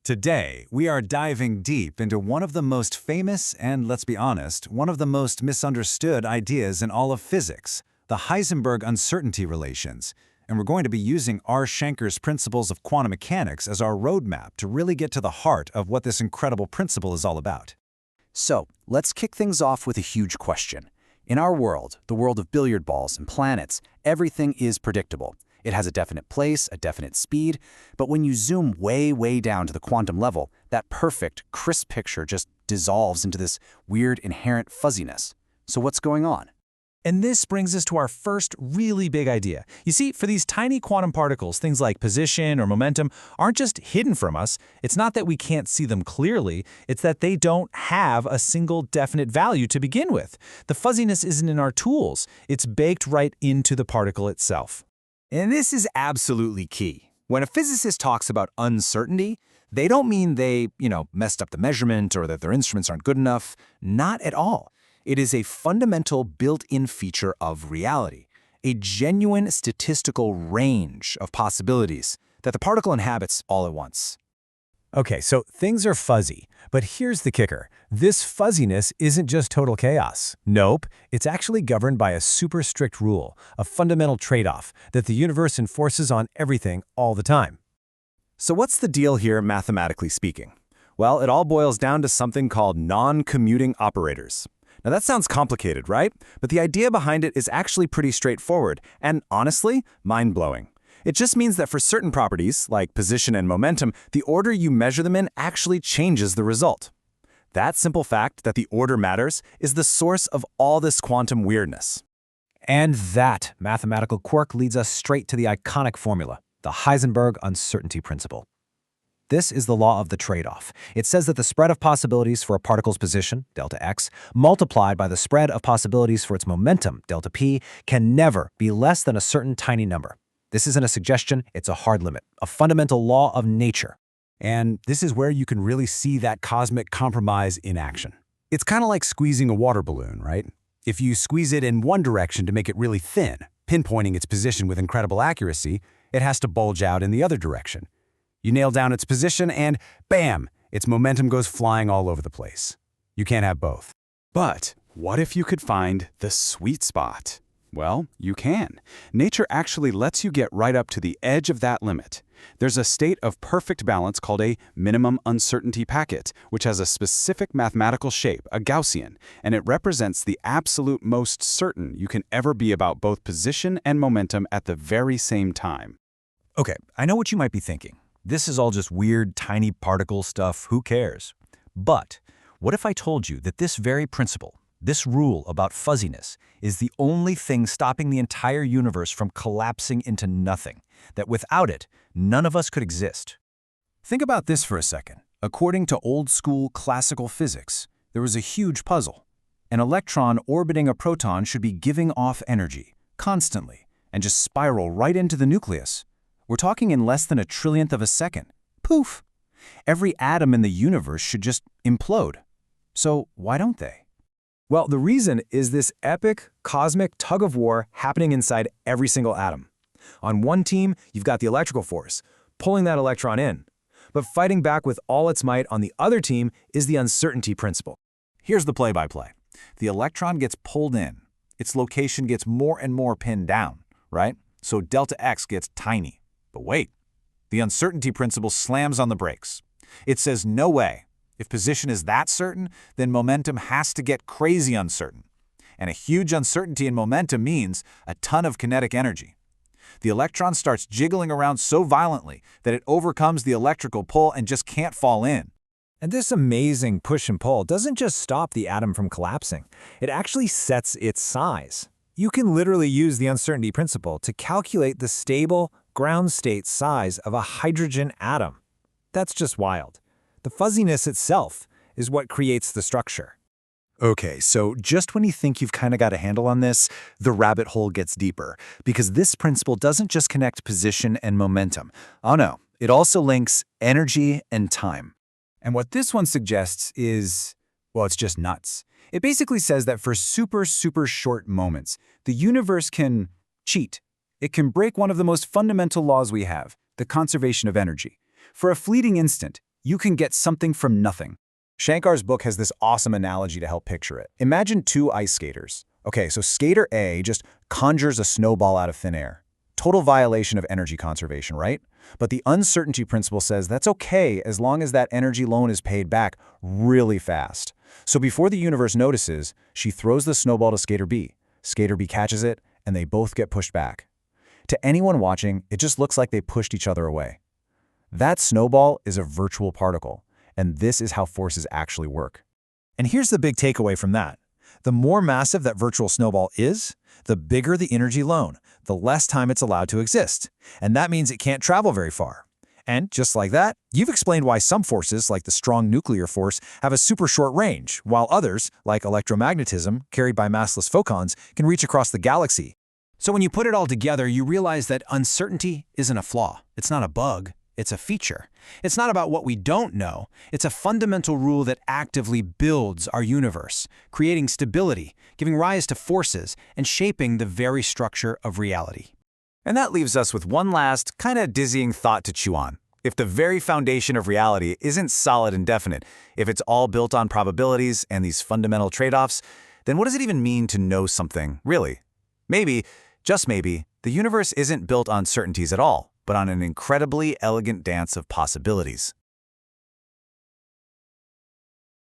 Today, we are diving deep into one of the most famous and, let's be honest, one of the most misunderstood ideas in all of physics, the Heisenberg uncertainty relations. And we're going to be using R. Shanker's principles of quantum mechanics as our roadmap to really get to the heart of what this incredible principle is all about. So, let's kick things off with a huge question. In our world, the world of billiard balls and planets, everything is predictable. It has a definite place, a definite speed, but when you zoom way, way down to the quantum level, that perfect, crisp picture just dissolves into this weird inherent fuzziness. So what's going on? And this brings us to our first really big idea. You see, for these tiny quantum particles, things like position or momentum aren't just hidden from us. It's not that we can't see them clearly, it's that they don't have a single definite value to begin with. The fuzziness isn't in our tools, it's baked right into the particle itself. And this is absolutely key. When a physicist talks about uncertainty, they don't mean they, messed up the measurement or that their instruments aren't good enough. Not at all. It is a fundamental built-in feature of reality, a genuine statistical range of possibilities that the particle inhabits all at once. Okay, so things are fuzzy, but here's the kicker. This fuzziness isn't just total chaos. Nope, it's actually governed by a super strict rule, a fundamental trade-off that the universe enforces on everything all the time. So what's the deal here, mathematically speaking? Well, it all boils down to something called non-commuting operators. Now that sounds complicated, right? But the idea behind it is actually pretty straightforward and, honestly, mind-blowing. It just means that for certain properties, like position and momentum, the order you measure them in actually changes the result. That simple fact that the order matters is the source of all this quantum weirdness. And that mathematical quirk leads us straight to the iconic formula, the Heisenberg uncertainty principle. This is the law of the trade-off. It says that the spread of possibilities for a particle's position, delta x, multiplied by the spread of possibilities for its momentum, delta p, can never be less than a certain tiny number. This isn't a suggestion, it's a hard limit, a fundamental law of nature. And this is where you can really see that cosmic compromise in action. It's kind of like squeezing a water balloon, right? If you squeeze it in one direction to make it really thin, pinpointing its position with incredible accuracy, it has to bulge out in the other direction. You nail down its position and, bam, its momentum goes flying all over the place. You can't have both. But what if you could find the sweet spot? Well, you can. Nature actually lets you get right up to the edge of that limit. There's a state of perfect balance called a minimum uncertainty packet, which has a specific mathematical shape, a Gaussian, and it represents the absolute most certain you can ever be about both position and momentum at the very same time. Okay, I know what you might be thinking. This is all just weird, tiny particle stuff, who cares? But what if I told you that this very principle, this rule about fuzziness, is the only thing stopping the entire universe from collapsing into nothing, that without it, none of us could exist? Think about this for a second. According to old-school classical physics, there was a huge puzzle. An electron orbiting a proton should be giving off energy, constantly, and just spiral right into the nucleus. We're talking in less than a trillionth of a second. Poof! Every atom in the universe should just implode. So why don't they? Well, the reason is this epic, cosmic tug-of-war happening inside every single atom. On one team, you've got the electrical force, pulling that electron in. But fighting back with all its might on the other team is the uncertainty principle. Here's the play-by-play. The electron gets pulled in. Its location gets more and more pinned down, right? So delta x gets tiny. But wait, the uncertainty principle slams on the brakes. It says no way. If position is that certain, then momentum has to get crazy uncertain. And a huge uncertainty in momentum means a ton of kinetic energy. The electron starts jiggling around so violently that it overcomes the electrical pull and just can't fall in. And this amazing push and pull doesn't just stop the atom from collapsing, it actually sets its size. You can literally use the uncertainty principle to calculate the stable, ground state size of a hydrogen atom. That's just wild. The fuzziness itself is what creates the structure. Okay, so just when you think you've kind of got a handle on this, the rabbit hole gets deeper, because this principle doesn't just connect position and momentum. Oh no, it also links energy and time. And what this one suggests is, well, it's just nuts. It basically says that for super, super short moments, the universe can cheat. It can break one of the most fundamental laws we have, the conservation of energy. For a fleeting instant, you can get something from nothing. Shankar's book has this awesome analogy to help picture it. Imagine two ice skaters. Okay, so skater A just conjures a snowball out of thin air. Total violation of energy conservation, right? But the uncertainty principle says that's okay as long as that energy loan is paid back really fast. So before the universe notices, she throws the snowball to skater B. Skater B catches it, and they both get pushed back. To anyone watching, it just looks like they pushed each other away. That snowball is a virtual particle, and this is how forces actually work. And here's the big takeaway from that. The more massive that virtual snowball is, the bigger the energy loan, the less time it's allowed to exist. And that means it can't travel very far. And just like that, you've explained why some forces, like the strong nuclear force, have a super short range, while others, like electromagnetism, carried by massless photons, can reach across the galaxy. So when you put it all together, you realize that uncertainty isn't a flaw. It's not a bug. It's a feature. It's not about what we don't know. It's a fundamental rule that actively builds our universe, creating stability, giving rise to forces, and shaping the very structure of reality. And that leaves us with one last, kind of dizzying thought to chew on. If the very foundation of reality isn't solid and definite, if it's all built on probabilities and these fundamental trade-offs, then what does it even mean to know something, really? Maybe, just maybe, the universe isn't built on certainties at all, but on an incredibly elegant dance of possibilities.